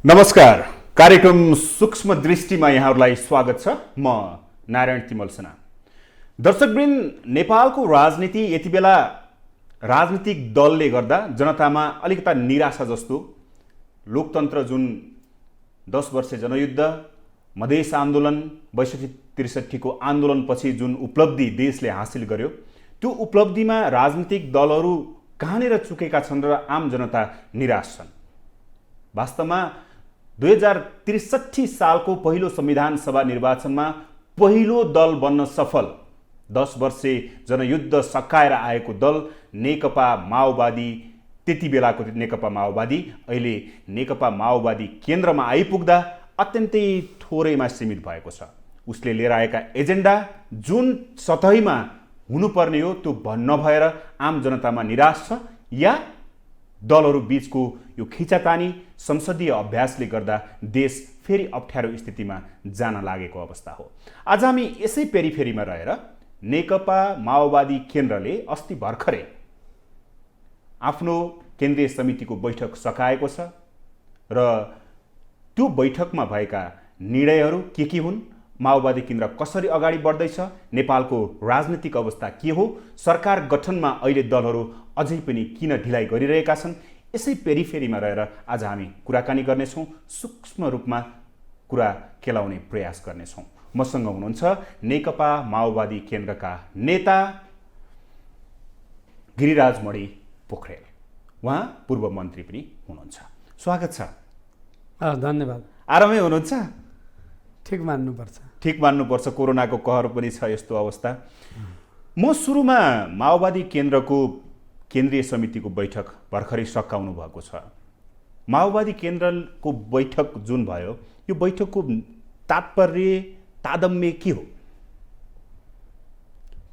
नमस्कार। कार्यक्रम सूक्ष्म दृष्टिमा यहाँहरूलाई स्वागत छ। म नारायण तिमल सेना। दर्शकवृन्द, नेपालको राजनीति यति बेला राजनीतिक दलले गर्दा जनतामा अलिकता निराशा जस्तो, लोकतन्त्र जुन 10 वर्ष जनयुद्ध, मधेस आन्दोलन, 62-63 को आन्दोलनपछि जुन उपलब्धि देशले हासिल गर्यो, त्यो उपलब्धिमा राजनीतिक दलहरू कहाँनिर चुकेका छन् र आम जनता निराश छन्। वास्तवमा 2063 सालको पहिलो संविधान सभा निर्वाचनमा पहिलो दल बन्न सफल 10 वर्षे जनयुद्ध सकाएर आएको दल नेकपा माओवादी, त्यति बेलाको नेकपा माओवादी अहिले नेकपा माओवादी केन्द्रमा आइपुग्दा अत्यन्तै थोरैमा सीमित भएको छ। उसले लिएर आएका एजेन्डा जुन सतहीमा हुनुपर्ने हो त्यो नभएर आम जनतामा निराश छ, या दलहरू बीचको यो खिचातानी संसदीय अभ्यासले गर्दा देश फेरि अप्ठ्यारो स्थितिमा जान लागेको अवस्था हो। आज हामी यसै पेरिफेरीमा रहेर नेकपा माओवादी केन्द्रले अस्ति भर्खरै आफ्नो केन्द्रीय समितिको बैठक सकाएको छ र त्यो बैठकमा भएका निर्णयहरू के हुन्, माओवादी केन्द्र कसरी अगाडि बढ्दैछ, नेपालको राजनीतिक अवस्था के हो, सरकार गठनमा अहिले दलहरू अझै पनि किन ढिलाइ गरिरहेका छन्, यसै पेरिफेरीमा रहेर आज हामी कुराकानी गर्नेछौँ। सूक्ष्म रूपमा कुरा केलाउने प्रयास गर्नेछौँ। मसँग हुनुहुन्छ नेकपा माओवादी केन्द्रका नेता गिरिराज मणि पोखरेल। उहाँ पूर्व मन्त्री पनि हुनुहुन्छ। स्वागत छ। धन्यवाद। आरामै हुनुहुन्छ? ठिक मान्नुपर्छ। ठिक मान्नुपर्छ। कोरोनाको कहर पनि छ यस्तो अवस्था। म सुरुमा माओवादी केन्द्रको केन्द्रीय समितिको बैठक भर्खरै सकाउनु भएको छ। माओवादी केन्द्रको बैठक जुन भयो, यो बैठकको तात्पर्य तादम्य के हो?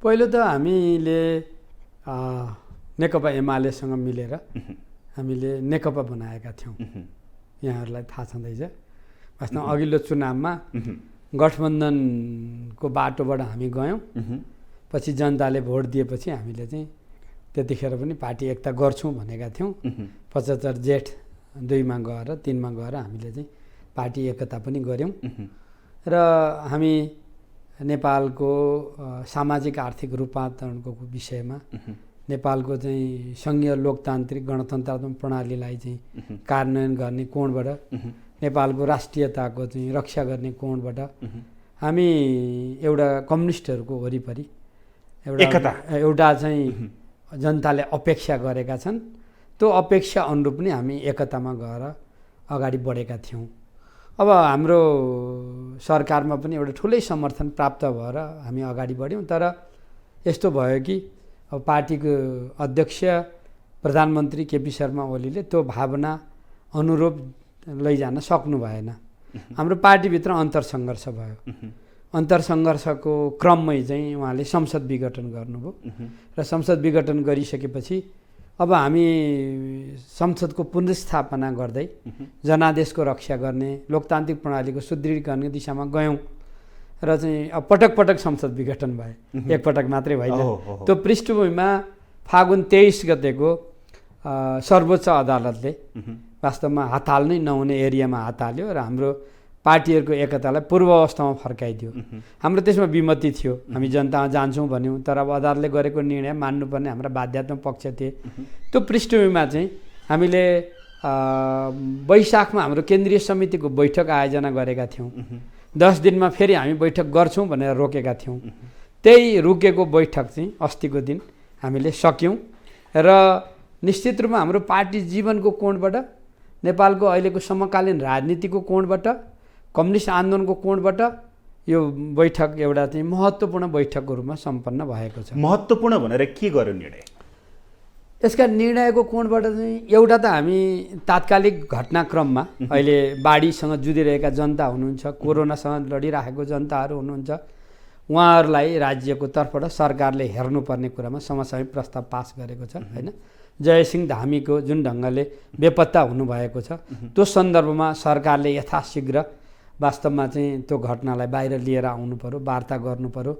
पहिलो त हामीले नेकपा एमालेसँग मिलेर हामीले नेकपा बनाएका थियौँ। यहाँहरूलाई थाहा छँदैछ। वास्तवमा अघिल्लो चुनावमा गठबन्धनको बाटोबाट हामी गयौँ। पछि जनताले भोट दिएपछि हामीले चाहिँ त्यतिखेर पनि पार्टी एकता गर्छौँ भनेका थियौँ। 75 जेठ 2मा गएर 3मा गएर हामीले चाहिँ पार्टी एकता पनि गऱ्यौँ र हामी नेपालको सामाजिक आर्थिक रूपान्तरणको विषयमा, नेपालको चाहिँ सङ्घीय लोकतान्त्रिक गणतन्त्रात्मक प्रणालीलाई चाहिँ कार्यान्वयन गर्ने कोणबाट, नेपालको राष्ट्रियताको चाहिँ रक्षा गर्ने कोणबाट हामी एउटा कम्युनिस्टहरूको वरिपरि एउटा चाहिँ जनताले अपेक्षा गरेका छन्, त्यो अपेक्षा अनुरूप नै हामी एकतामा गएर अगाडि बढेका थियौँ। अब हाम्रो सरकारमा पनि एउटा ठुलै समर्थन प्राप्त भएर हामी अगाडि बढ्यौँ। तर यस्तो भयो कि अब पार्टीको अध्यक्ष प्रधानमन्त्री केपी शर्मा ओलीले त्यो भावना अनुरूप लैजान सक्नु भएन। हाम्रो पार्टीभित्र अन्तरसङ्घर्ष भयो। अन्तरसङ्घर्षको क्रममै चाहिँ उहाँले संसद विघटन गर्नुभयो र संसद विघटन गरिसकेपछि अब हामी संसदको पुनर्स्थापना गर्दै जनादेशको रक्षा गर्ने, लोकतान्त्रिक प्रणालीको सुदृढीकरणको दिशामा गयौँ र चाहिँ अब पटक पटक संसद विघटन भए, एकपटक मात्रै होइन। त्यो पृष्ठभूमिमा फागुन 23 गतेको सर्वोच्च अदालतले वास्तवमा हात हाल्नै नहुने एरियामा हात हाल्यो र हाम्रो पार्टीहरूको एकतालाई पूर्व अवस्थामा फर्काइदियो। हाम्रो त्यसमा विमति थियो, हामी जनतामा जान्छौँ भन्यौँ, तर अब अदालतले गरेको निर्णय मान्नुपर्ने हाम्रा बाध्यात्मक पक्ष थिए। त्यो पृष्ठभूमिमा चाहिँ हामीले वैशाखमा हाम्रो केन्द्रीय समितिको बैठक आयोजना गरेका थियौँ। 10 दिनमा फेरि हामी बैठक गर्छौँ भनेर रोकेका थियौँ। त्यही रोकेको बैठक चाहिँ अस्तिको दिन हामीले सक्यौँ र निश्चित रूपमा हाम्रो पार्टी जीवनको कोणबाट, नेपालको अहिलेको समकालीन राजनीतिको कोणबाट, कम्युनिस्ट आन्दोलनको कोणबाट यो बैठक एउटा चाहिँ महत्त्वपूर्ण बैठकको रूपमा सम्पन्न भएको छ। महत्त्वपूर्ण भनेर के गर्यो निर्णय? यसका निर्णयको कोणबाट चाहिँ एउटा त हामी तात्कालिक घटनाक्रममा अहिले बाढीसँग जुधिरहेका जनता हुनुहुन्छ, कोरोनासँग लडिरहेको जनताहरू हुनुहुन्छ, उहाँहरूलाई राज्यको तर्फबाट सरकारले हेर्नुपर्ने कुरामा समसामयिक प्रस्ताव पास गरेको छ होइन। जयसिंह धामीको जुन ढङ्गले बेपत्ता हुनुभएको छ, त्यो सन्दर्भमा सरकारले यथाशीघ्र वास्तवमा चाहिँ त्यो घटनालाई बाहिर लिएर आउनु पर्यो, वार्ता गर्नु पर्यो।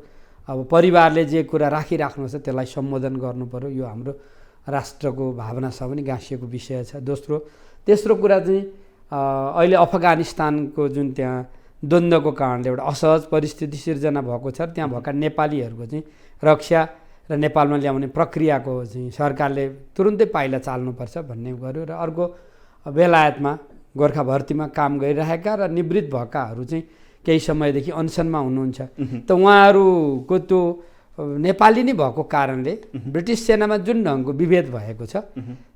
अब परिवारले जे कुरा राखिराख्नु छ त्यसलाई सम्बोधन गर्नु पर्यो। यो हाम्रो राष्ट्रको भावनासँग पनि गाँसिएको विषय छ। तेस्रो कुरा चाहिँ अहिले अफगानिस्तानको जुन त्यहाँ द्वन्द्वको कारणले एउटा असहज परिस्थिति सिर्जना भएको छ, त्यहाँ भएका नेपालीहरूको चाहिँ रक्षा र नेपालमा ल्याउने प्रक्रियाको चाहिँ सरकारले तुरुन्तै पाइला चाल्नुपर्छ भन्ने गर्यो। र अर्को बेलायतमा गोर्खा भर्तीमा काम गरिरहेका र निवृत्त भएकाहरू चाहिँ केही समयदेखि अनसनमा हुनुहुन्छ। त उहाँहरूको त्यो नेपाली नै भएको कारणले ब्रिटिस सेनामा जुन ढङ्गको विभेद भएको छ,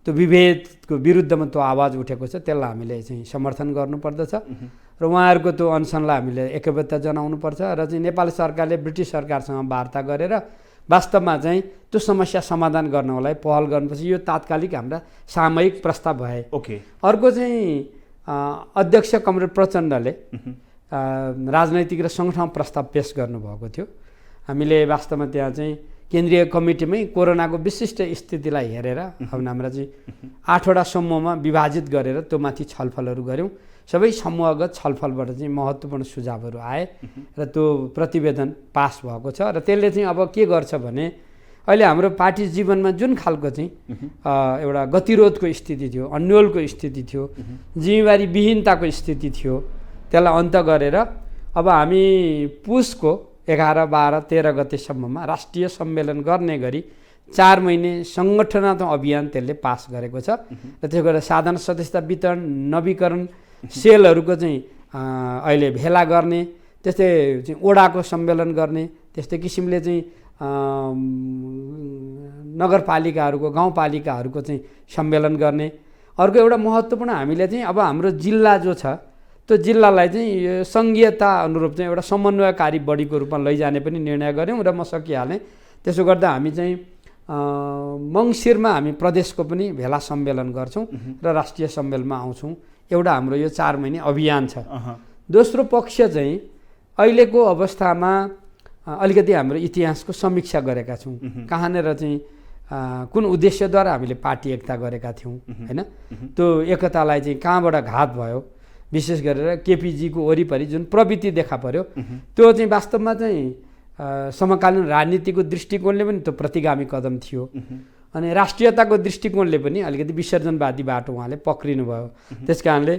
त्यो विभेदको विरुद्धमा त्यो आवाज उठेको छ, त्यसलाई हामीले चाहिँ समर्थन गर्नुपर्दछ र उहाँहरूको त्यो अनसनलाई हामीले एकबद्धता जनाउनुपर्छ र चाहिँ नेपाल सरकारले ब्रिटिस सरकारसँग वार्ता गरेर वास्तवमा चाहिँ त्यो समस्या समाधान गर्नलाई पहल गर्नुपर्छ। यो तात्कालिक हाम्रा सामयिक प्रस्ताव भए। अर्को चाहिँ अध्यक्ष कमरेड प्रचण्डले राजनैतिक र सङ्गठन प्रस्ताव पेश गर्नुभएको थियो। हामीले वास्तवमा त्यहाँ चाहिँ केन्द्रीय कमिटीमै कोरोनाको विशिष्ट स्थितिलाई हेरेर हाम्रा चाहिँ 8वटा समूहमा विभाजित गरेर त्यो माथि छलफलहरू गऱ्यौँ। सबै समूहगत छलफलबाट चाहिँ महत्त्वपूर्ण सुझावहरू आए र त्यो प्रतिवेदन पास भएको छ। र त्यसले चाहिँ अब के गर्छ भने अहिले हाम्रो पार्टी जीवनमा जुन खालको चाहिँ एउटा गतिरोधको स्थिति थियो, अन्योलको स्थिति थियो, जिम्मेवारी विहीनताको स्थिति थियो, त्यसलाई अन्त गरेर अब हामी पुसको 11, 12, 13 गतेसम्ममा राष्ट्रिय सम्मेलन गर्ने गरी 4 महिने सङ्गठनात्मक अभियान त्यसले पास गरेको छ। र त्यसो गरेर साधारण सदस्यता वितरण, नवीकरण, सेलहरूको चाहिँ अहिले भेला गर्ने, त्यस्तै चाहिँ ओडाको सम्मेलन गर्ने, त्यस्तै किसिमले चाहिँ नगरपालिकाहरूको, गाउँपालिकाहरूको चाहिँ सम्मेलन गर्ने। अर्को एउटा महत्त्वपूर्ण हामीले चाहिँ अब हाम्रो जिल्ला जो छ त्यो जिल्लालाई चाहिँ यो सङ्घीयता अनुरूप चाहिँ एउटा समन्वयकारी बडीको रूपमा लैजाने पनि निर्णय गऱ्यौँ र म सकिहालेँ। त्यसो गर्दा हामी चाहिँ मङ्सिरमा हामी प्रदेशको पनि भेला सम्मेलन गर्छौँ र राष्ट्रिय सम्मेलनमा आउँछौँ। एउटा हाम्रो यो 4 महिने अभियान छ। दोस्रो पक्ष चाहिँ अहिलेको अवस्थामा अलिकति हाम्रो इतिहासको समीक्षा गरेका छौँ। कहाँनिर चाहिँ कुन उद्देश्यद्वारा हामीले पार्टी एकता गरेका थियौँ, होइन, त्यो एकतालाई चाहिँ कहाँबाट घात भयो, विशेष गरेर केपीजीको वरिपरि जुन प्रवृत्ति देखा पर्यो त्यो चाहिँ वास्तवमा चाहिँ समकालीन राजनीतिको दृष्टिकोणले पनि त्यो प्रतिगामी कदम थियो। अनि राष्ट्रियताको दृष्टिकोणले पनि अलिकति विसर्जनवादी बाटो उहाँले पक्रिनु भयो। त्यस कारणले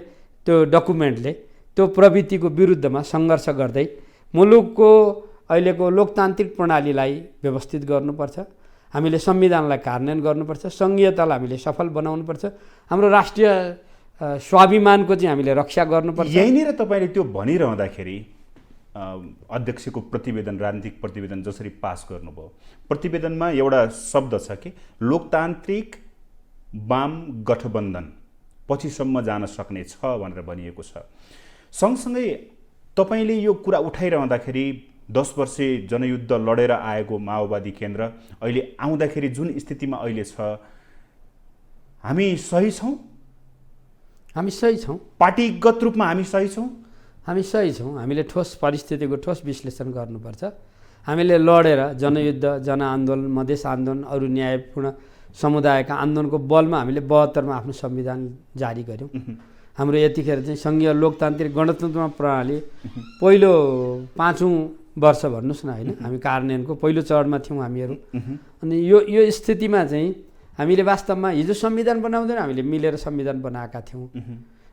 त्यो डकुमेन्टले त्यो प्रवृत्तिको विरुद्धमा सङ्घर्ष गर्दै मुलुकको अहिलेको लोकतान्त्रिक प्रणालीलाई व्यवस्थित गर्नुपर्छ, हामीले संविधानलाई कार्यान्वयन गर्नुपर्छ, सङ्घीयतालाई हामीले सफल बनाउनुपर्छ, हाम्रो राष्ट्रिय स्वाभिमानको चाहिँ हामीले रक्षा गर्नुपर्छ। यहीँनिर तपाईँले त्यो भनिरहँदाखेरि अध्यक्षको प्रतिवेदन, राजनीतिक प्रतिवेदन जसरी पास गर्नुभयो, प्रतिवेदनमा एउटा शब्द छ कि लोकतान्त्रिक वाम गठबन्धन पछिसम्म जान सक्ने छ भनेर भनिएको छ। सँगसँगै तपाईँले यो कुरा उठाइरहँदाखेरि 10 वर्षे जनयुद्ध लडेर आएको माओवादी केन्द्र अहिले आउँदाखेरि जुन स्थितिमा अहिले छ, हामी सही छौँ? हामी सही छौँ। पार्टीगत रूपमा हामी सही छौँ? हामी सही छौँ। हामीले ठोस परिस्थितिको ठोस विश्लेषण गर्नुपर्छ। हामीले लडेर जनयुद्ध, जनआन्दोलन, मधेस आन्दोलन, अरू न्यायपूर्ण समुदायका आन्दोलनको बलमा हामीले 72मा आफ्नो संविधान जारी गऱ्यौँ। हाम्रो यतिखेर चाहिँ सङ्घीय लोकतान्त्रिक गणतन्त्र प्रणाली पहिलो 5औँ वर्ष भन्नुहोस् न, होइन, हामी कार्यान्वयनको पहिलो चरणमा थियौँ हामीहरू। अनि यो स्थितिमा चाहिँ हामीले वास्तवमा हिजो संविधान बनाउँदैन हामीले मिलेर संविधान बनाएका थियौँ।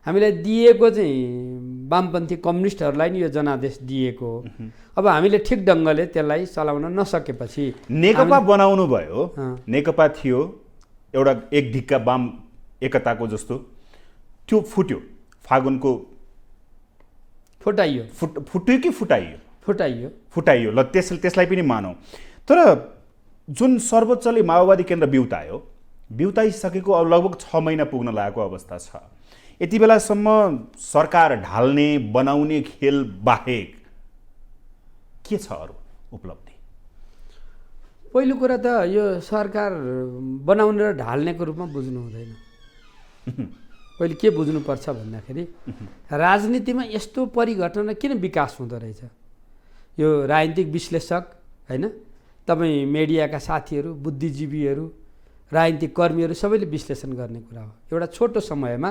हामीलाई दिएको चाहिँ वामपन्थी कम्युनिस्टहरूलाई नि यो जनादेश दिएको हो। अब हामीले ठिक ढङ्गले त्यसलाई चलाउन नसकेपछि नेकपा बनाउनु भयो, नेकपा थियो एउटा एक ढिक्का वाम एकताको जस्तो, त्यो फुट्यो, फागुनको फुटाइयो। फुट्यो कि फुटाइयो? फुटाइयो। ल त्यसलाई पनि मानौँ। तर जुन सर्वोच्चले माओवादी केन्द्र बिउताइसकेको अब लगभग 6 महिना पुग्न लागेको अवस्था छ। यति बेलासम्म सरकार ढाल्ने बनाउने खेल बाहेक के छ अरू उपलब्धि? पहिलो कुरा त यो सरकार बनाउने र ढाल्नेको रूपमा बुझ्नु हुँदैन। पहिले के बुझ्नुपर्छ भन्दाखेरि राजनीतिमा यस्तो परिघटना किन विकास हुँदो रहेछ, यो राजनीतिक विश्लेषक, होइन, तपाईँ मिडियाका साथीहरू, बुद्धिजीवीहरू, राजनीतिक कर्मीहरू सबैले विश्लेषण गर्ने कुरा हो। एउटा छोटो समयमा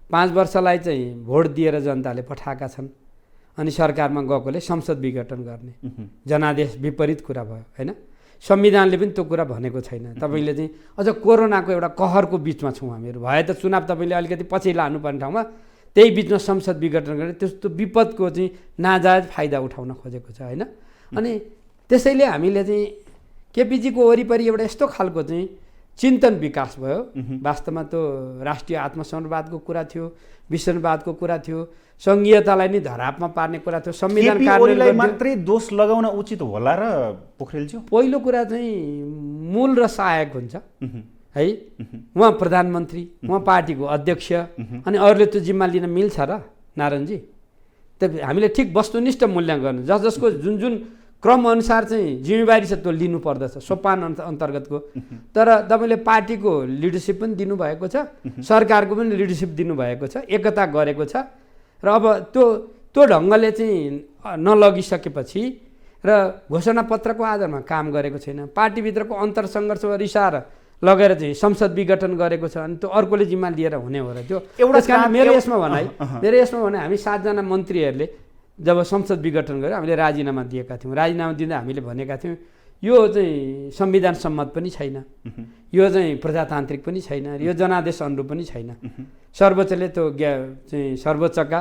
5 वर्षलाई चाहिँ भोट दिएर जनताले पठाएका छन् अनि सरकारमा गएकोले संसद विघटन गर्ने जनादेश विपरीत कुरा भयो, होइन। संविधानले पनि त्यो कुरा भनेको छैन। तपाईँले चाहिँ अझ कोरोनाको एउटा कहरको बिचमा छौँ हामीहरू। भए त चुनाव तपाईँले अलिकति पछि लानुपर्ने ठाउँमा त्यही बिचमा संसद विघटन गरेर त्यस्तो विपदको चाहिँ नाजायज फाइदा उठाउन खोजेको छ होइन। अनि त्यसैले हामीले चाहिँ केपीजीको वरिपरि एउटा यस्तो खालको चाहिँ चिन्तन विकास भयो। वास्तवमा त्यो राष्ट्रिय आत्मसमर्पणवादको कुरा थियो, विश्ववादको कुरा थियो, सङ्घीयतालाई नै धरापमा पार्ने कुरा थियो, संविधान कार्यान्वयनलाई मात्रै दोष लगाउन उचित होला र पोखरेलज्यू? पहिलो कुरा चाहिँ मूल र सहायक हुन्छ है। उहाँ प्रधानमन्त्री, उहाँ पार्टीको अध्यक्ष, अनि अरूले त्यो जिम्मा लिन मिल्छ र नारायणजी? त हामीले ठिक वस्तुनिष्ठ मूल्याङ्कन गर्नु, जसको जुन जुन क्रम अनुसार चाहिँ जिम्मेवारी छ त्यो लिनु पर्दछ सोपान अन्तर्गतको। तर तपाईँले पार्टीको लिडरसिप पनि दिनुभएको छ, सरकारको पनि लिडरसिप दिनुभएको छ, एकता गरेको छ र अब त्यो ढङ्गले चाहिँ नलगिसकेपछि र घोषणापत्रको आधारमा काम गरेको छैन, पार्टीभित्रको अन्तरसङ्घर्ष रिसाएर लगेर चाहिँ संसद विघटन गरेको छ, अनि त्यो अर्कोले जिम्मा लिएर हुने हो र त्यो एउटा मेरो यसमा भनाइ हामी 7 जना मन्त्रीहरूले जब संसद विघटन गऱ्यो हामीले राजीनामा दिएका थियौँ। राजीनामा दिँदा हामीले भनेका थियौँ यो चाहिँ संविधान सम्मत पनि छैन, यो चाहिँ प्रजातान्त्रिक पनि छैन, यो जनादेश अनुरूप पनि छैन। सर्वोच्चले त्यो चाहिँ सर्वोच्चका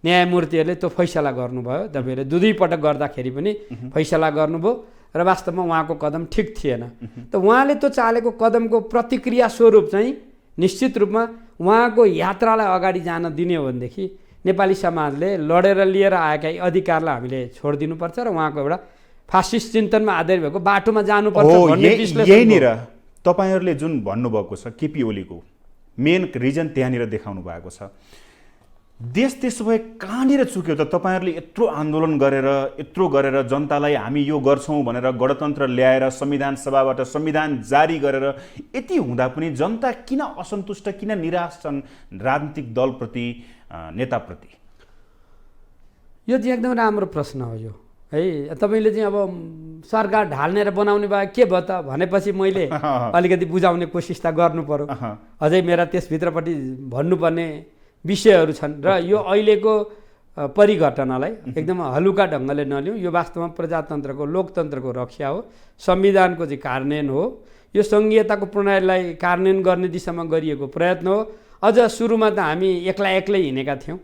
न्यायमूर्तिहरूले त्यो फैसला गर्नुभयो। तपाईँहरूले दुई पटक गर्दाखेरि पनि फैसला गर्नुभयो र वास्तवमा उहाँको कदम ठिक थिएन। त उहाँले त्यो चालेको कदमको प्रतिक्रिया स्वरूप चाहिँ निश्चित रूपमा उहाँको यात्रालाई अगाडि जान दिने हो भनेदेखि नेपाली समाजले लडेर लिएर आएका अधिकारलाई हामीले छोडिदिनुपर्छ र उहाँको एउटा फासिस्ट चिन्तनमा आधारित भएको बाटोमा जानुपर्छ भन्ने विश्लेषण। यहीँनिर तपाईँहरूले जुन भन्नुभएको छ केपी ओलीको मेन रिजन त्यहाँनिर देखाउनु भएको छ। देश त्यसो भए कहाँनिर चुक्यो त? तपाईँहरूले यत्रो आन्दोलन गरेर जनतालाई हामी यो गर्छौँ भनेर गणतन्त्र ल्याएर संविधान सभाबाट संविधान जारी गरेर यति हुँदा पनि जनता किन असन्तुष्ट, किन निराश छन् राजनीतिक दलप्रति, नेताप्रति? यो चाहिँ एकदम राम्रो प्रश्न हो यो है। तपाईँले चाहिँ अब सरकार ढाल्ने र बनाउने भए के भयो त भनेपछि मैले अलिकति बुझाउने कोसिस त गर्नु पर्यो। अझै मेरा त्यसभित्रपट्टि भन्नुपर्ने विषयहरू छन् र यो अहिलेको परिघटनालाई एकदम हलुका ढङ्गले नलिउँ। यो वास्तवमा प्रजातन्त्रको लोकतन्त्रको रक्षा हो, संविधानको चाहिँ कार्यान्वयन हो, यो सङ्घीयताको प्रणालीलाई कार्यान्वयन गर्ने दिशामा गरिएको प्रयत्न हो। अझ सुरुमा त हामी एक्लै हिँडेका थियौँ,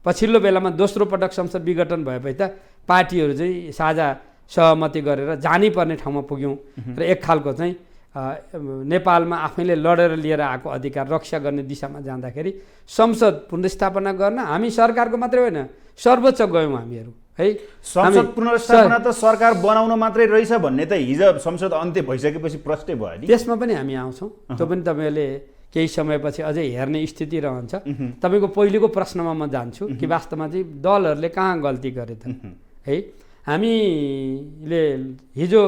पछिल्लो बेलामा दोस्रो पटक संसद विघटन भएपछि त पार्टीहरू चाहिँ साझा सहमति गरेर जानै पर्ने ठाउँमा पुग्यौँ र एक खालको चाहिँ नेपालमा आफैले लडेर लिएर आएको अधिकार रक्षा गर्ने दिशामा जाँदाखेरि संसद पुनर्स्थापना गर्न हामी सरकारको मात्रै होइन सर्वोच्च गयौँ हामीहरू है। संसद पुनर्स्थापना त सरकार बनाउन मात्रै रहेछ भन्ने त हिजो संसद अन्त्य भइसकेपछि प्रश्नै भयो नि। त्यसमा पनि हामी आउँछौँ, त्यो पनि तपाईँले केही समयपछि अझै हेर्ने स्थिति रहन्छ। तपाईँको पहिलेको प्रश्नमा म जान्छु कि वास्तवमा चाहिँ दलहरूले कहाँ गल्ती गरे त है। हामीले हिजो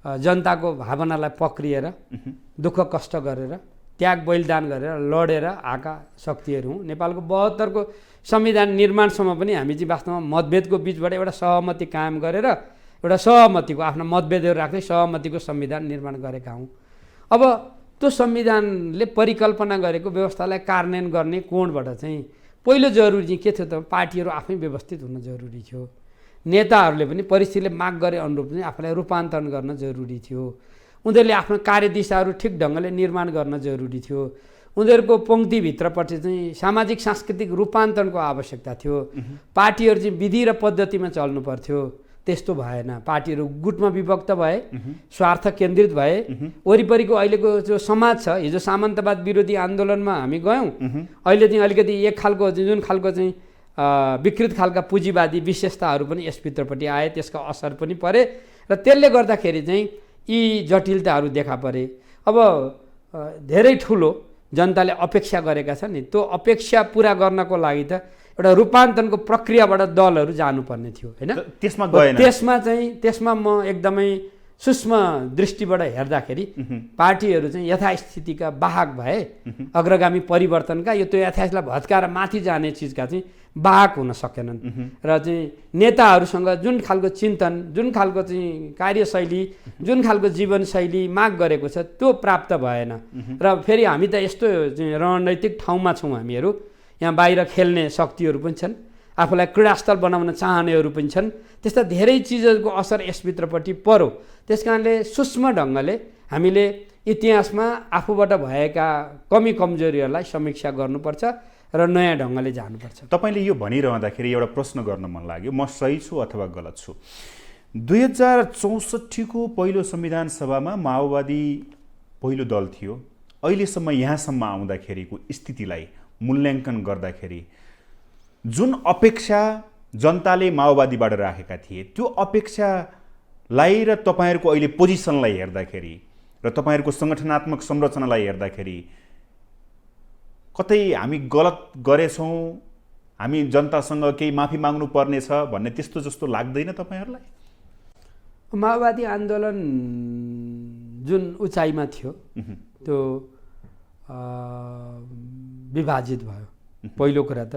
जनताको भावनालाई पक्रिएर दुःख कष्ट गरेर त्याग बलिदान गरेर लडेर आएका शक्तिहरू हौँ। नेपालको 72को संविधान निर्माणसम्म पनि हामी चाहिँ वास्तवमा मतभेदको बिचबाट एउटा सहमति कायम गरेर एउटा सहमतिको आफ्ना मतभेदहरू राख्दै सहमतिको संविधान निर्माण गरेका हौँ। अब त्यो संविधानले परिकल्पना गरेको व्यवस्थालाई कार्यान्वयन गर्ने कोणबाट चाहिँ पहिलो जरुरी चाहिँ के थियो त? पार्टीहरू आफै व्यवस्थित हुन जरुरी थियो, नेताहरूले पनि परिस्थितिले माग गरे अनुरूप चाहिँ आफूलाई रूपान्तरण गर्न जरुरी थियो, उनीहरूले आफ्नो कार्यदिशाहरू ठिक ढङ्गले निर्माण गर्न जरुरी थियो, उनीहरूको पङ्क्तिभित्रपट्टि चाहिँ सामाजिक सांस्कृतिक रूपान्तरणको आवश्यकता थियो, पार्टीहरू चाहिँ विधि र पद्धतिमा चल्नु पर्थ्यो। त्यस्तो भएन, पार्टीहरू गुटमा विभक्त भए, स्वार्थ केन्द्रित भए। वरिपरिको अहिलेको जो समाज छ, हिजो सामन्तवाद विरोधी आन्दोलनमा हामी गयौँ, अहिले चाहिँ अलिकति एक खालको जुन खालको चाहिँ विकृत खालका पुँजीवादी विशेषताहरू पनि यसभित्रपट्टि आए, त्यसको असर पनि परे र त्यसले गर्दाखेरि चाहिँ यी जटिलताहरू देखा परे। अब धेरै ठुलो जनताले अपेक्षा गरेका छन् नि, त्यो अपेक्षा पुरा गर्नको लागि त एउटा रूपान्तरणको प्रक्रियाबाट दलहरू जानुपर्ने थियो होइन। त्यसमा म एकदमै सूक्ष्म दृष्टिबाट हेर्दाखेरि पार्टीहरू चाहिँ यथास्थितिका वाहक भए, अग्रगामी परिवर्तनका, यो त्यो यथास्थलाई भत्काएर माथि जाने चिजका चाहिँ वाहक हुन सकेनन् र चाहिँ नेताहरूसँग जुन खालको चिन्तन, जुन खालको चाहिँ कार्यशैली, जुन खालको जीवनशैली माग गरेको छ त्यो प्राप्त भएन। र फेरि हामी त यस्तो चाहिँ रणनैतिक ठाउँमा छौँ, हामीहरू यहाँ बाहिर खेल्ने शक्तिहरू पनि छन्, आफूलाई क्रीडास्थल बनाउन चाहनेहरू पनि छन्, त्यस्ता धेरै चिजहरूको असर यसभित्रपट्टि पर्यो। त्यस कारणले सूक्ष्म ढङ्गले हामीले इतिहासमा आफूबाट भएका कमी कमजोरीहरूलाई समीक्षा गर्नुपर्छ र नयाँ ढङ्गले जानुपर्छ। तपाईँले यो भनिरहँदाखेरि एउटा प्रश्न गर्न मन लाग्यो, म सही छु अथवा गलत छु। 2064 को पहिलो संविधान सभामा माओवादी पहिलो दल थियो। अहिलेसम्म यहाँसम्म आउँदाखेरिको स्थितिलाई मूल्याङ्कन गर्दाखेरि जुन अपेक्षा जनताले माओवादीबाट राखेका थिए, त्यो अपेक्षालाई र तपाईँहरूको अहिले पोजिसनलाई हेर्दाखेरि र तपाईँहरूको सङ्गठनात्मक संरचनालाई हेर्दाखेरि कतै हामी गलत गरेछौँ, हामी जनतासँग केही माफी माग्नु पर्नेछ भन्ने त्यस्तो जस्तो लाग्दैन तपाईँहरूलाई? माओवादी आन्दोलन जुन उचाइमा थियो त्यो विभाजित भयो। पहिलो कुरा त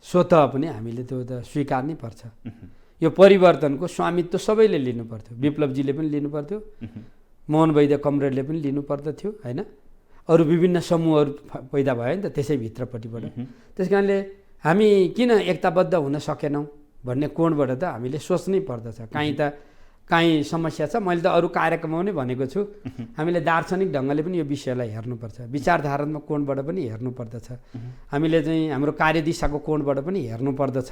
स्वतः पनि हामीले त्यो त स्वीकार्नै पर्छ। यो परिवर्तनको स्वामित्व सबैले लिनु पर्थ्यो। विप्लवजीले पनि लिनु पर्थ्यो, मोहन वैद्य कमरेडले पनि लिनु पर्दथ्यो होइन। अरू विभिन्न समूहहरू पैदा भयो नि त त्यसै भित्रपट्टिबाट। त्यस कारणले हामी किन एकताबद्ध हुन सकेनौँ भन्ने कोणबाट त हामीले सोच्नै पर्दछ। काहीँ समस्या छ। मैले त अरू कार्यक्रममा पनि भनेको छु, हामीले दार्शनिक ढङ्गले पनि यो विषयलाई हेर्नुपर्छ, विचारधारात्मक कोणबाट पनि हेर्नुपर्दछ, हामीले चाहिँ हाम्रो कार्यदिशाको कोणबाट पनि हेर्नुपर्दछ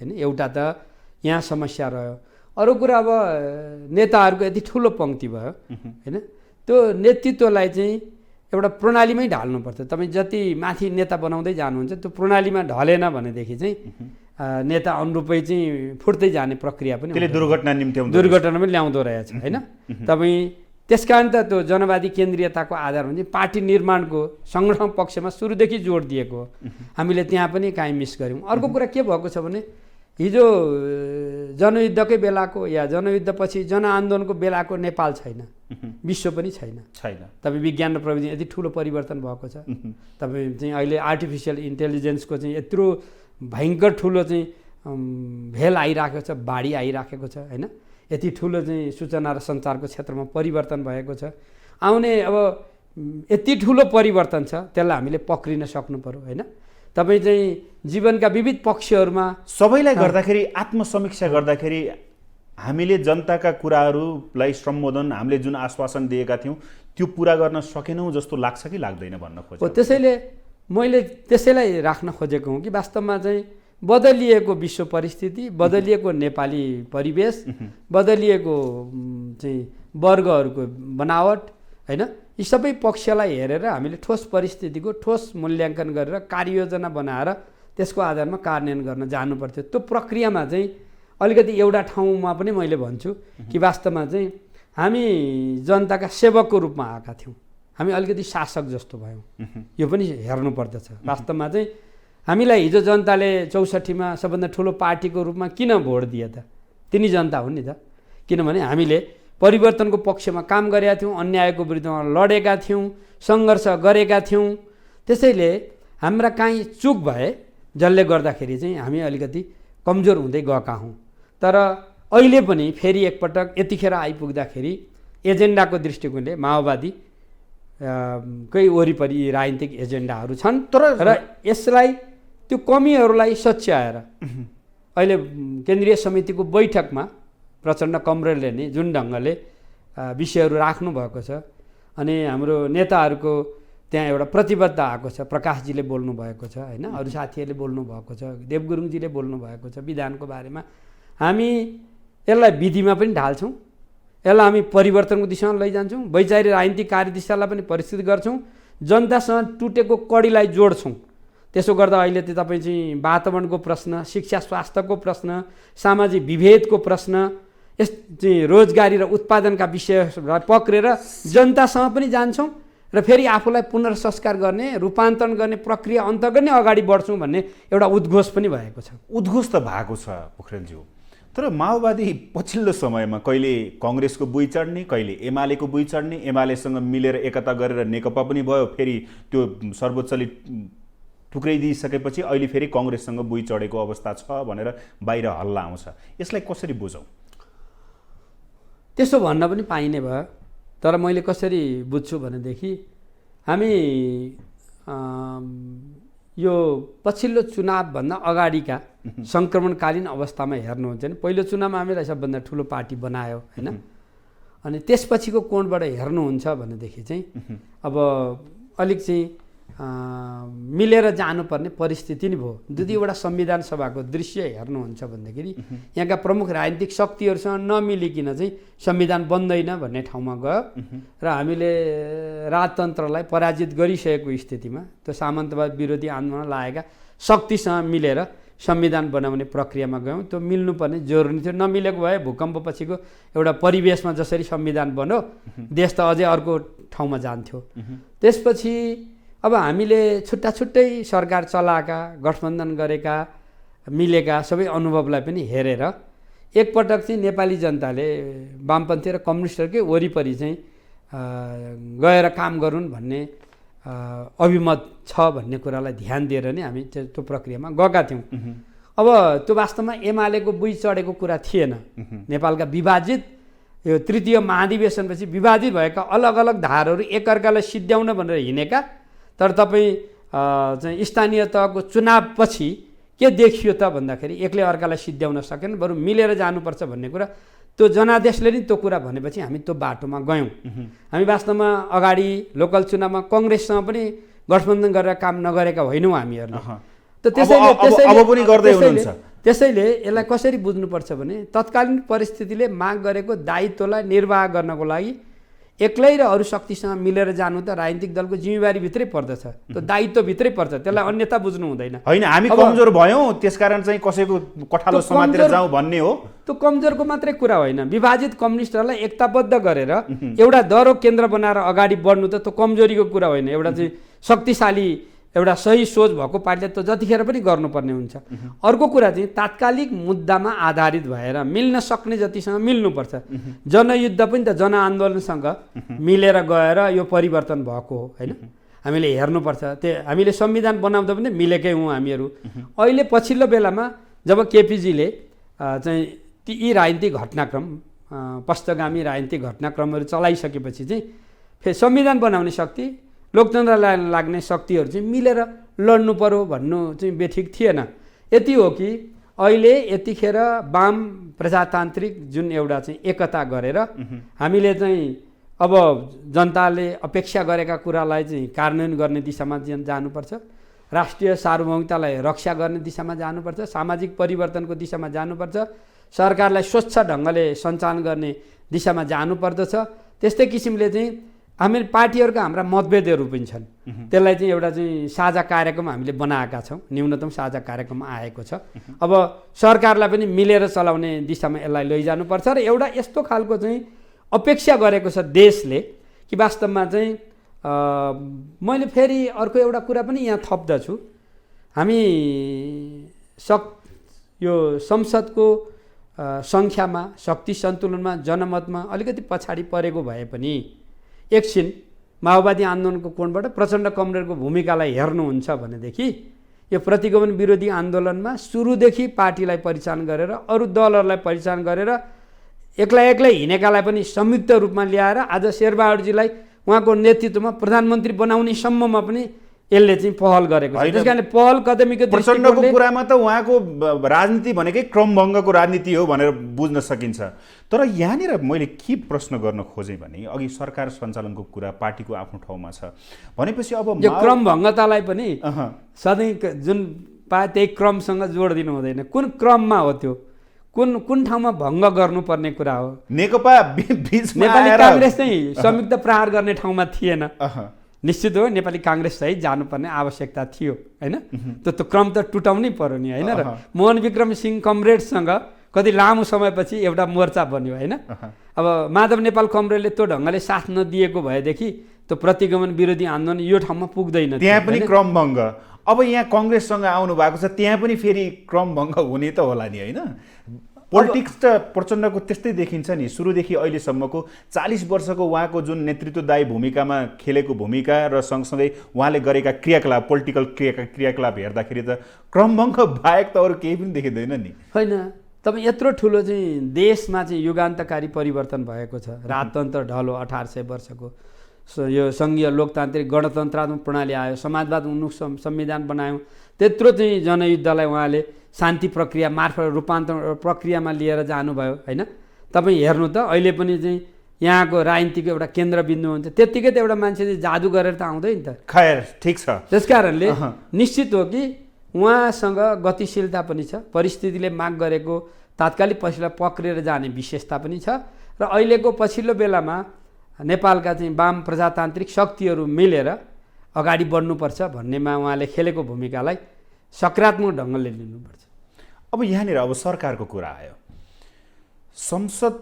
होइन। एउटा त यहाँ समस्या रह्यो। अरू कुरा अब नेताहरूको यति ठुलो पङ्क्ति भयो होइन, त्यो नेतृत्वलाई चाहिँ एउटा प्रणालीमै ढाल्नुपर्छ। तपाईँ जति माथि नेता बनाउँदै जानुहुन्छ त्यो प्रणालीमा ढलेन भनेदेखि चाहिँ नेता अनुरूपै चाहिँ फुट्दै जाने प्रक्रिया पनि दुर्घटना पनि ल्याउँदो रहेछ होइन। तपाईँ त्यस कारण त त्यो जनवादी केन्द्रीयताको आधारमा चाहिँ पार्टी निर्माणको सङ्गठन पक्षमा सुरुदेखि जोड दिएको हो। हामीले त्यहाँ पनि काहीँ मिस गऱ्यौँ। अर्को कुरा के भएको छ भने हिजो जनयुद्धकै बेलाको या जनयुद्धपछि जनआन्दोलनको बेलाको नेपाल छैन, विश्व पनि छैन। तपाईँ विज्ञान र प्रविधि यति ठुलो परिवर्तन भएको छ। तपाईँ चाहिँ अहिले आर्टिफिसियल इन्टेलिजेन्सको चाहिँ यत्रो भयङ्कर ठुलो चाहिँ भेल आइराखेको छ, बाढी आइराखेको छ होइन। यति ठुलो चाहिँ सूचना र सञ्चारको क्षेत्रमा परिवर्तन भएको छ। आउने अब यति ठुलो परिवर्तन छ, त्यसलाई हामीले पक्रिन सक्नु पर्यो होइन। तपाईँ चाहिँ जीवनका विविध पक्षहरूमा सबैलाई गर्दाखेरि आत्मसमीक्षा गर्दाखेरि हामीले जनताका कुराहरूलाई सम्बोधन, हामीले जुन आश्वासन दिएका थियौँ त्यो पुरा गर्न सकेनौँ जस्तो लाग्छ कि लाग्दैन भन्न खोजेको। त्यसैले मैले त्यसैलाई राख्न खोजेको हुँ कि वास्तवमा चाहिँ बदलिएको विश्व परिस्थिति, बदलिएको नेपाली परिवेश, बदलिएको चाहिँ वर्गहरूको बनावट होइन, यी सबै पक्षलाई हेरेर हामीले ठोस परिस्थितिको ठोस मूल्याङ्कन गरेर कार्ययोजना बनाएर त्यसको आधारमा कार्यान्वयन गर्न जानुपर्थ्यो। त्यो प्रक्रियामा चाहिँ अलिकति एउटा ठाउँमा पनि मैले भन्छु कि वास्तवमा चाहिँ हामी जनताका सेवकको रूपमा आएका थियौँ, हामी अलिकति शासक जस्तो भयौँ। यो पनि हेर्नुपर्दछ। वास्तवमा चाहिँ हामीलाई हिजो जनताले 64मा सबभन्दा ठुलो पार्टीको रूपमा किन भोट दिए त? तिनी जनता हुन् नि त। किनभने हामीले परिवर्तनको पक्षमा काम गरेका थियौँ, अन्यायको विरुद्धमा लडेका थियौँ, सङ्घर्ष गरेका थियौँ। त्यसैले हाम्रा काहीँ चुक भए जसले गर्दाखेरि चाहिँ हामी अलिकति कमजोर हुँदै गएका हौँ। तर अहिले पनि फेरि एकपटक यतिखेर आइपुग्दाखेरि एजेन्डाको दृष्टिकोणले माओवादी कै वरिपरि राजनीतिक एजेन्डाहरू छन्। र यसलाई त्यो कमीहरूलाई सच्याएर अहिले केन्द्रीय समितिको बैठकमा प्रचण्ड कमरेडले नै जुन ढङ्गले विषयहरू राख्नु भएको छ अनि हाम्रो नेताहरूको त्यहाँ एउटा प्रतिबद्ध आएको छ। प्रकाशजीले बोल्नु भएको छ होइन, अरू साथीहरूले बोल्नु भएको छ, देवगुरुङजीले बोल्नु भएको छ विधानको बारेमा। हामी यसलाई विधिमा पनि ढाल्छौँ, यसलाई हामी परिवर्तनको दिशामा लैजान्छौँ, वैचारिक राजनीतिक कार्यदिशालाई पनि परिष्कृत गर्छौँ, जनतासँग टुटेको कडीलाई जोड्छौँ। त्यसो गर्दा अहिले त तपाईँ चाहिँ वातावरणको प्रश्न, शिक्षा स्वास्थ्यको प्रश्न, सामाजिक विभेदको प्रश्न, यस चाहिँ रोजगारी र उत्पादनका विषयलाई पक्रेर जनतासँग पनि जान्छौँ र फेरि आफूलाई पुनर्संस्कार गर्ने, रूपान्तरण गर्ने प्रक्रिया अन्तर्गत नै अगाडि बढ्छौँ भन्ने एउटा उद्घोष पनि भएको छ। उद्घोष त भएको छ पोखरेलज्यू, तर माओवादी पछिल्लो समयमा कहिले कङ्ग्रेसको बुई चढ्ने, कहिले एमालेको बुई चढ्ने, एमालेसँग मिलेर एकता गरेर नेकपा पनि भयो, फेरि त्यो सर्वोच्चले टुक्राइदिइसकेपछि अहिले फेरि कङ्ग्रेससँग बुई चढेको अवस्था छ भनेर बाहिर हल्ला आउँछ। यसलाई कसरी बुझौँ? त्यसो भन्न पनि पाइने भयो, तर मैले कसरी बुझ्छु भनेदेखि हामी यो पछिल्लो चुनावभन्दा अगाडिका सङ्क्रमणकालीन अवस्थामा हेर्नुहुन्छ भने पहिलो चुनावमा हामीलाई सबभन्दा ठुलो पार्टी बनायो होइन, अनि त्यसपछिको कोणबाट हेर्नुहुन्छ भनेदेखि चाहिँ अब अलिक चाहिँ मिलेर जानुपर्ने परिस्थिति नै भयो। दुईवटा संविधान सभाको दृश्य हेर्नुहुन्छ भन्दाखेरि यहाँका प्रमुख राजनीतिक शक्तिहरूसँग नमिलिकन चाहिँ संविधान बन्दैन भन्ने ठाउँमा गयो र हामीले राजतन्त्रलाई पराजित गरिसकेको स्थितिमा त्यो सामन्तवाद विरोधी आन्दोलन लागेका शक्तिसँग मिलेर संविधान बनाउने प्रक्रियामा गयौँ। त्यो मिल्नुपर्ने जरुरी थियो। नमिलेको भए भूकम्पपछिको एउटा परिवेशमा जसरी संविधान बन्यो देश त अझै अर्को ठाउँमा जान्थ्यो। त्यसपछि अब हामीले छुट्टा छुट्टै सरकार चलाएका गठबन्धन गरेका मिलेका सबै अनुभवलाई पनि हेरेर एकपटक चाहिँ नेपाली जनताले वामपन्थी र कम्युनिस्टहरूकै वरिपरि चाहिँ गएर काम गरून् भन्ने अभिमत छ भन्ने कुरालाई ध्यान दिएर नै हामी त्यो प्रक्रियामा गएका थियौँ। अब त्यो वास्तवमा एमालेको बुई चढेको कुरा थिएन। नेपालका विभाजित यो तृतीय महाधिवेशनपछि विभाजित भएका अलग अलग धारहरू एकअर्कालाई सिद्ध्याउन भनेर हिँडेका, तर तपाईँ चाहिँ स्थानीय तहको चुनावपछि के देखियो त भन्दाखेरि एकले अर्कालाई सिद्ध्याउन सकेन, बरु मिलेर जानुपर्छ भन्ने कुरा त्यो जनादेशले नि त्यो कुरा भनेपछि हामी त्यो बाटोमा गयौँ। हामी वास्तवमा अगाडि लोकल चुनावमा कङ्ग्रेससँग पनि गठबन्धन गरेर काम नगरेका होइनौँ हामीहरूले। त्यसैले यसलाई कसरी बुझ्नुपर्छ भने तत्कालीन परिस्थितिले माग गरेको दायित्वलाई निर्वाह गर्नको लागि एक्लै र अरू शक्तिसँग मिलेर जानु त राजनीतिक दलको जिम्मेवारी भित्रै पर्दछ, त्यो दायित्व भित्रै पर्छ, त्यसलाई अन्यथा बुझ्नु हुँदैन। होइन हामी कमजोर भयौँ त्यसकारण चाहिँ कसैको कठालो समातेर जाउँ भन्ने हो। त्यो कमजोरको मात्रै कुरा होइन, विभाजित कम्युनिस्टहरूलाई एकताबद्ध गरेर एउटा दह्रो केन्द्र बनाएर अगाडि बढ्नु त त्यो कमजोरीको कुरा होइन। एउटा चाहिँ शक्तिशाली एउटा सही सोच भएको पार्टीले त जतिखेर पनि गर्नुपर्ने हुन्छ। अर्को कुरा चाहिँ तात्कालिक मुद्दामा आधारित भएर मिल्न सक्ने जतिसँग मिल्नुपर्छ। जनयुद्ध पनि त जनआन्दोलनसँग मिलेर गएर यो परिवर्तन भएको हो होइन। हामीले हेर्नुपर्छ, त्यो हामीले संविधान बनाउँदा पनि मिलेकै हौँ हामीहरू। अहिले पछिल्लो बेलामा जब केपीजीले चाहिँ यी राजनीतिक घटनाक्रम पश्चगामी राजनीतिक घटनाक्रमहरू चलाइसकेपछि चाहिँ फेरि संविधान बनाउने शक्ति लोकतन्त्रलाई लाग्ने शक्तिहरू चाहिँ मिलेर लड्नु पर्यो भन्नु चाहिँ बेठिक थिएन। यति हो कि अहिले यतिखेर वाम प्रजातान्त्रिक जुन एउटा चाहिँ एकता गरेर हामीले चाहिँ अब जनताले अपेक्षा गरेका कुरालाई चाहिँ कार्यान्वयन गर्ने दिशामा जानुपर्छ, राष्ट्रिय सार्वभौमिकतालाई रक्षा गर्ने दिशामा जानुपर्छ, सामाजिक परिवर्तनको दिशामा जानुपर्छ, सरकारलाई स्वच्छ ढङ्गले सञ्चालन गर्ने दिशामा जानुपर्दछ। त्यस्तै किसिमले चाहिँ हामी पार्टीहरूका हाम्रा मतभेदहरू पनि छन्, त्यसलाई चाहिँ एउटा चाहिँ साझा कार्यक्रम हामीले बनाएका छौँ, न्यूनतम साझा कार्यक्रम आएको छ। अब सरकारलाई पनि मिलेर चलाउने दिशामा यसलाई लैजानुपर्छ र एउटा यस्तो खालको चाहिँ अपेक्षा गरेको छ देशले कि वास्तवमा चाहिँ मैले फेरि अर्को एउटा कुरा पनि यहाँ थप्दछु। हामी यो संसदको सङ्ख्यामा शक्ति सन्तुलनमा जनमतमा अलिकति पछाडि परेको भए पनि एकछिन माओवादी आन्दोलनको कोणबाट प्रचण्ड कमरेडको भूमिकालाई हेर्नुहुन्छ भनेदेखि यो प्रतिगमन विरोधी आन्दोलनमा सुरुदेखि पार्टीलाई परिचालन गरेर अरू दलहरूलाई परिचालन गरेर एक्लै हिँडेकालाई पनि संयुक्त रूपमा ल्याएर आज शेरबहादुरजीलाई उहाँको नेतृत्वमा प्रधानमन्त्री बनाउने सम्ममा पनि यसले चाहिँ पहल गरेको छ। त्यसकारण पहल कदमीको प्रचण्डको कुरामा त उहाँको राजनीति भनेकै क्रमभङ्गको राजनीति हो भनेर बुझ्न सकिन्छ। तर यहाँनिर मैले के प्रश्न गर्न खोजेँ भने अघि सरकार सञ्चालनको कुरा पार्टीको आफ्नो ठाउँमा छ भनेपछि अब यो क्रमभङ्गतालाई पनि सधैँ जुन पाए त्यही क्रमसँग जोडिदिनु हुँदैन। कुन क्रममा हो त्यो, कुन ठाउँमा भङ्ग गर्नुपर्ने कुरा हो। नेकपा नेपाली काङ्ग्रेस चाहिँ संयुक्त प्रहार गर्ने ठाउँमा थिएन, निश्चित हो नेपाली काङ्ग्रेस सहित जानुपर्ने आवश्यकता थियो होइन। त्यो क्रम त टुटाउनै पर्यो नि होइन। र मोहन विक्रम सिंह कमरेडसँग कति लामो समयपछि एउटा मोर्चा बन्यो होइन। अब माधव नेपाल कमरेडले त्यो ढङ्गले साथ नदिएको भएदेखि त्यो प्रतिगमन विरोधी आन्दोलन यो ठाउँमा पुग्दैन, त्यहाँ पनि क्रमभङ्ग। अब यहाँ कङ्ग्रेससँग आउनु भएको छ, त्यहाँ पनि फेरि क्रमभङ्ग हुने त होला नि होइन। पोलिटिक्स त प्रचण्डको त्यस्तै देखिन्छ नि, सुरुदेखि अहिलेसम्मको 40 वर्षको उहाँको जुन नेतृत्वदायी भूमिकामा खेलेको भूमिका र सँगसँगै उहाँले गरेका क्रियाकलाप पोलिटिकल क्रियाकलाप हेर्दाखेरि त क्रमभङ्ग बाहेक त अरू केही पनि देखिँदैन नि होइन। तपाईँ यत्रो ठुलो चाहिँ देशमा चाहिँ युगान्तकारी परिवर्तन भएको छ, राजतन्त्र ढलो 1800 वर्षको, यो सङ्घीय लोकतान्त्रिक गणतन्त्रात्मक प्रणाली आयो, समाजवाद उन्मुख संविधान बनायौँ, त्यत्रो चाहिँ जनयुद्धलाई उहाँले शान्ति प्रक्रिया मार्फत रूपान्तरण प्रक्रियामा लिएर जानुभयो होइन। तपाईँ हेर्नु त अहिले पनि चाहिँ यहाँको राजनीतिको एउटा केन्द्रबिन्दु हुन्छ, त्यत्तिकै त एउटा मान्छेले जादु गरेर त आउँदैन त। खैर ठिक छ। त्यस कारणले निश्चित हो कि उहाँसँग गतिशीलता पनि छ, परिस्थितिले माग गरेको तात्कालिक फैसला पक्रेर जाने विशेषता पनि छ र अहिलेको पछिल्लो बेलामा नेपालका चाहिँ वाम प्रजातान्त्रिक शक्तिहरू मिलेर अगाडि बढ्नुपर्छ भन्नेमा उहाँले खेलेको भूमिकालाई सकारात्मक ढङ्गले लिनुपर्छ। अब यहाँनिर अब सरकारको कुरा आयो, संसद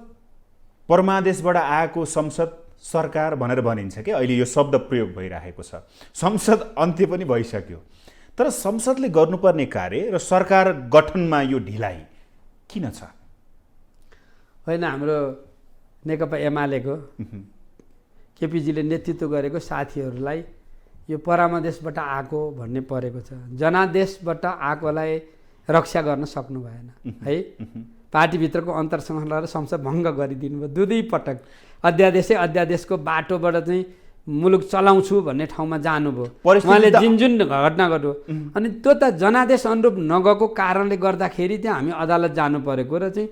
परमादेशबाट आएको संसद सरकार भनेर भनिन्छ कि अहिले यो शब्द प्रयोग भइरहेको छ। संसद अन्त्य पनि भइसक्यो, तर संसदले गर्नुपर्ने कार्य र सरकार गठनमा यो ढिलाइ किन छ? होइन, हाम्रो नेकपा एमालेको केपीजीले नेतृत्व गरेको साथीहरूलाई यो परमादेशबाट आएको भन्ने परेको छ। जनादेशबाट आएकोलाई रक्षा गर्न सक्नु भएन है। पार्टीभित्रको अन्तरसंघर्ष र संसद भङ्ग गरिदिनु भयो दुई पटक। अध्यादेशको बाटोबाट चाहिँ मुलुक चलाउँछु भन्ने ठाउँमा जानुभयो, उहाँले जुन घटना गर्यो। अनि त्यो त जनादेश अनुरूप नगएको कारणले गर्दाखेरि चाहिँ हामी अदालत जानु परेको र चाहिँ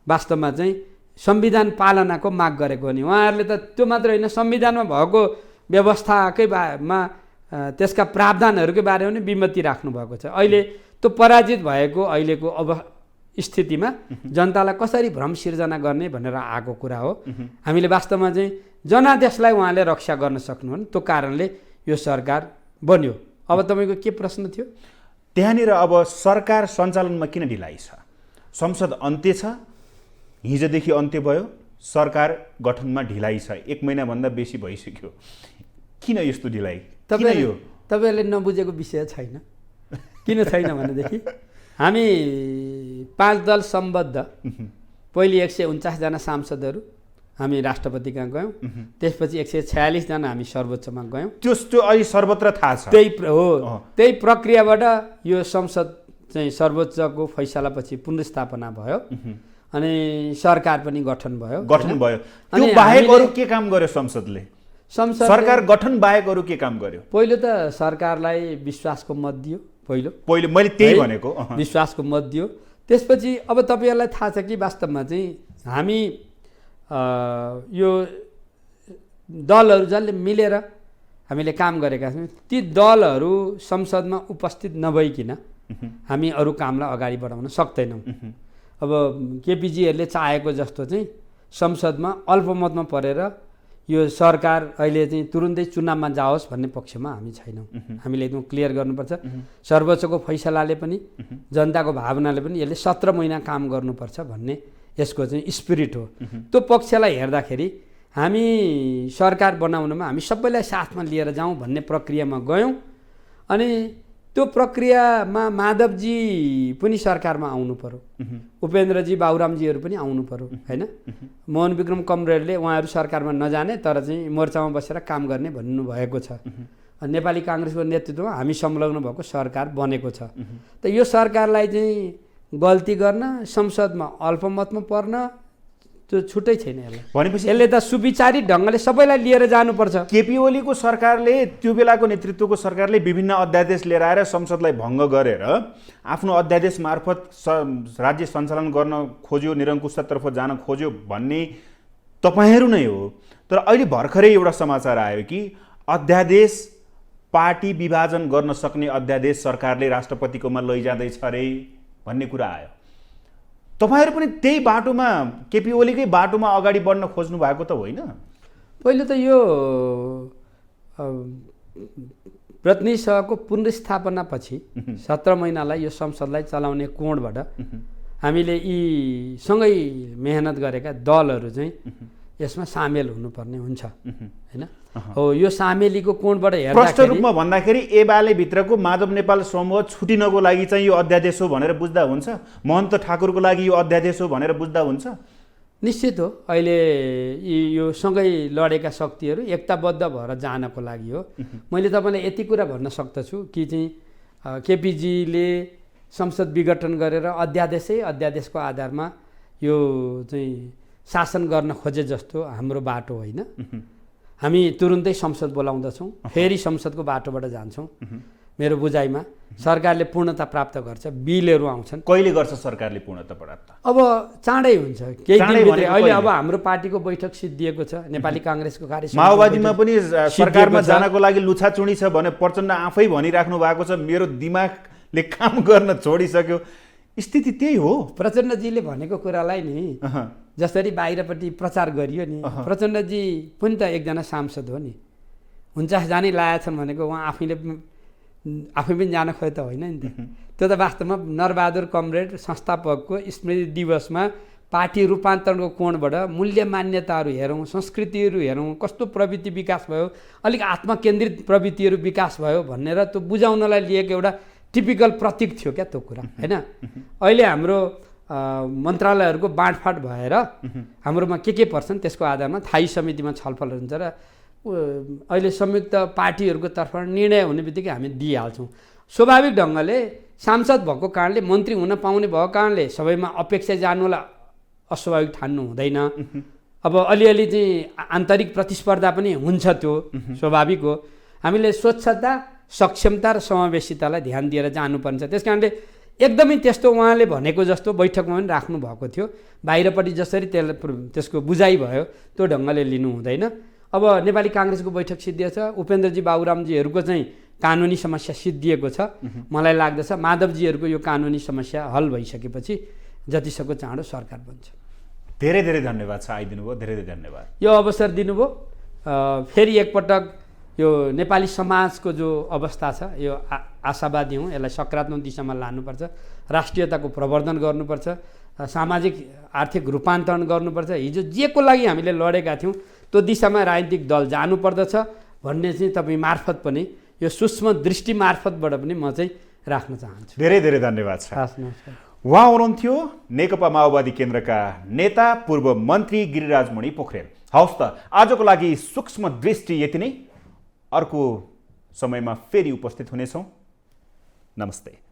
वास्तवमा चाहिँ संविधान पालनाको माग गरेको हो नि। उहाँहरूले त त्यो मात्र होइन, संविधानमा भएको व्यवस्थाकै बारेमा त्यसका प्रावधानहरूकै बारेमा पनि विमति राख्नुभएको छ। अहिले त्यो पराजित भएको अहिलेको स्थितिमा जनतालाई कसरी भ्रम सिर्जना गर्ने भनेर आएको कुरा हो। हामीले वास्तवमा चाहिँ जनादेशलाई उहाँले रक्षा गर्न सक्नुहुन्न, त्यो कारणले यो सरकार बन्यो। अब तपाईँको के प्रश्न थियो? त्यहाँनिर अब सरकार सञ्चालनमा किन ढिलाइ छ? संसद अन्त्य छ, हिजोदेखि अन्त्य भयो, सरकार गठनमा ढिलाइ छ, 1 महिनाभन्दा बेसी भइसक्यो। किन यस्तो ढिलाइ? तपाईँहरूले नबुझेको विषय छैन। किन छैन भनेदेखि हामी 5 दल सम्बद्ध पहिले 149 जना सांसदहरू हामी राष्ट्रपति कहाँ गयौँ, त्यसपछि 146 जना हामी सर्वोच्चमा गयौँ। त्यो अहिले सर्वत्र थाहा छ। त्यही प्रक्रियाबाट यो संसद चाहिँ सर्वोच्चको फैसलापछि पुनर्स्थापना भयो अनि सरकार पनि गठन भयो। त्यो बाहेक अरू के काम गर्यो संसदले? सरकार गठन बाहेक अरू के काम गर्यो? पहिलो त सरकारलाई विश्वासको मत दियो। पहिलो मैले त्यही भनेको, विश्वासको मत दियो। त्यसपछि अब तपाईँहरूलाई थाहा छ कि वास्तवमा चाहिँ हामी यो दलहरू जसले मिलेर हामीले काम गरेका छौँ, ती दलहरू संसदमा उपस्थित नभइकन हामी अरू कामलाई अगाडि बढाउन सक्दैनौँ। अब केपीजीहरूले चाहेको जस्तो चाहिँ संसदमा अल्पमतमा परेर यो सरकार अहिले चाहिँ तुरुन्तै चुनावमा जाओस् भन्ने पक्षमा हामी छैनौँ। हामीले एकदम क्लियर गर्नुपर्छ। सर्वोच्चको फैसलाले पनि जनताको भावनाले पनि यसले 17 महिना काम गर्नुपर्छ भन्ने यसको चाहिँ स्पिरिट हो। त्यो पक्षलाई हेर्दाखेरि हामी सरकार बनाउनमा हामी सबैलाई साथमा लिएर जाउँ भन्ने प्रक्रियामा गयौँ। अनि त्यो प्रक्रियामा माधवजी पनि सरकारमा आउनु पर्यो, उपेन्द्रजी बाबुरामजीहरू पनि आउनु पर्यो होइन। मोहन विक्रम कमरेडले उहाँहरू सरकारमा नजाने तर चाहिँ मोर्चामा बसेर काम गर्ने भन्नुभएको छ। नेपाली काङ्ग्रेसको नेतृत्वमा हामी संलग्न भएको सरकार बनेको छ। त यो सरकारलाई चाहिँ गल्ती गर्न, संसदमा अल्पमतमा पर्न त्यो छुट्टै छैन। भनेपछि यसले त सुविचारित ढङ्गले सबैलाई लिएर जानुपर्छ। केपी ओलीको सरकारले, त्यो बेलाको नेतृत्वको सरकारले विभिन्न अध्यादेश लिएर आएर संसदलाई भङ्ग गरेर आफ्नो अध्यादेश मार्फत राज्य सञ्चालन गर्न खोज्यो, निरङ्कुशतर्फ जान खोज्यो भन्ने तपाईँहरू नै हो। तर अहिले भर्खरै एउटा समाचार आयो कि अध्यादेश पार्टी विभाजन गर्न सक्ने अध्यादेश सरकारले राष्ट्रपतिकोमा लैजाँदैछ अरे भन्ने कुरा आयो। तपाईँहरू पनि त्यही बाटोमा, केपी ओलीकै बाटोमा अगाडि बढ्न खोज्नु भएको त होइन? पहिलो त यो प्रतिनिधि सभाको पुनर्स्थापनापछि 17 महिनालाई यो संसदलाई चलाउने कोणबाट हामीले यी सँगै मेहनत गरेका दलहरू चाहिँ यसमा सामेल हुनुपर्ने हुन्छ होइन। हो, यो सामेलीको कोणबाट हेर्दा प्रष्ट रूपमा भन्दाखेरि एमाले भित्रको माधव नेपाल समूह छुटिनको लागि चाहिँ यो अध्यादेश हो भनेर बुझ्दा हुन्छ? महन्त ठाकुरको लागि यो अध्यादेश हो भनेर बुझ्दा हुन्छ? निश्चित हो। अहिले यो सँगै लडेका शक्तिहरू एकताबद्ध भएर जानको लागि हो। मैले तपाईँलाई यति कुरा भन्न सक्दछु कि चाहिँ केपीजीले संसद विघटन गरेर अध्यादेशको आधारमा यो चाहिँ शासन गर्न खोजे जस्तो हाम्रो बाटो होइन। हामी तुरुन्तै संसद बोलाउँदछौँ, फेरि संसदको बाटोबाट जान्छौँ। मेरो बुझाइमा सरकारले पूर्णता प्राप्त गर्छ, बिलहरू आउँछन्। कहिले गर्छ सरकारले पूर्णता प्राप्त? अब चाँडै हुन्छ, केही चाँडै दिनभित्रै। भनेको अहिले कहिले? अब हाम्रो पार्टीको बैठक सिद्धिएको छ, नेपाली काङ्ग्रेसको कार्यसमितिको माओवादीमा बैठक पनि सरकारमा सिद्धिएको छ। जानको लागि लुछाचुडी छ भने प्रचण्ड आफै भनिराख्नु भएको छ, मेरो दिमागले काम गर्न छोडिसक्यो। स्थिति त्यही हो। प्रचण्डजीले भनेको कुरालाई नि जसरी बाहिरपट्टि प्रचार गरियो नि, प्रचण्डजी पनि त एकजना सांसद हो नि। 49 जानै लागेका छन् भनेको उहाँ आफै पनि जान खोइ त होइन नि त। त्यो त वास्तवमा नरबहादुर कमरेड संस्थापकको स्मृति दिवसमा पार्टी रूपान्तरणको कोणबाट मूल्य मान्यताहरू हेरौँ, संस्कृतिहरू हेरौँ, कस्तो प्रवृत्ति विकास भयो, अलिक आत्मकेन्द्रित प्रवृत्तिहरू विकास भयो भनेर त्यो बुझाउनलाई लिएको एउटा टिपिकल प्रतीक थियो क्या त्यो कुरा, होइन? अहिले हाम्रो मन्त्रालयहरूको बाँडफाँड भएर हाम्रोमा के पर्छन् त्यसको आधारमा स्थायी समितिमा छलफल हुन्छ र अहिले संयुक्त पार्टीहरूको तर्फबाट निर्णय हुने बित्तिकै हामी दिइहाल्छौँ। स्वाभाविक ढङ्गले सांसद भएको कारणले, मन्त्री हुन पाउने भएको कारणले सबैमा अपेक्षा जानुलाई अस्वाभाविक ठान्नु हुँदैन। अब अलिअलि चाहिँ आन्तरिक प्रतिस्पर्धा पनि हुन्छ, त्यो स्वाभाविक हो। हामीले स्वच्छता, सक्षमता र समावेशितालाई ध्यान दिएर जानुपर्छ। त्यस कारणले एकदमै त्यस्तो उहाँले भनेको जस्तो बैठकमा पनि राख्नु भएको थियो। बाहिरपट्टि जसरी त्यसको बुझाइ भयो त्यो ढङ्गले लिनु हुँदैन। अब नेपाली काङ्ग्रेसको बैठक सिद्धिएको छ, उपेन्द्रजी बाबुरामजीहरूको चाहिँ कानुनी समस्या सिद्धिएको छ। मलाई लाग्दछ माधवजीहरूको यो कानुनी समस्या हल भइसकेपछि जतिसक्दो चाँडो सरकार बन्छ। धेरै धेरै धन्यवाद छ, आइदिनु भयो, धेरै धेरै धन्यवाद। यो अवसर दिनुभयो। फेरि एकपटक यो नेपाली समाजको जो अवस्था छ यो आशावादी हौँ, यसलाई सकारात्मक दिशामा लानुपर्छ, राष्ट्रियताको प्रवर्धन गर्नुपर्छ, सामाजिक आर्थिक रूपान्तरण गर्नुपर्छ। हिजो जेको लागि हामीले लडेका थियौँ त्यो दिशामा राजनीतिक दल जानुपर्दछ भन्ने चाहिँ तपाईँ मार्फत पनि, यो सूक्ष्म दृष्टि मार्फतबाट पनि म चाहिँ राख्न चाहन्छु। धेरै धेरै धन्यवाद छ। हस्, नमस्कार। उहाँ हुनुहुन्थ्यो नेकपा माओवादी केन्द्रका नेता पूर्व मन्त्री गिरिराजमणि पोखरेल। हवस् त, आजको लागि सूक्ष्म दृष्टि यति नै। अर्को समयमा फेरि उपस्थित हुनेछौँ। नमस्ते।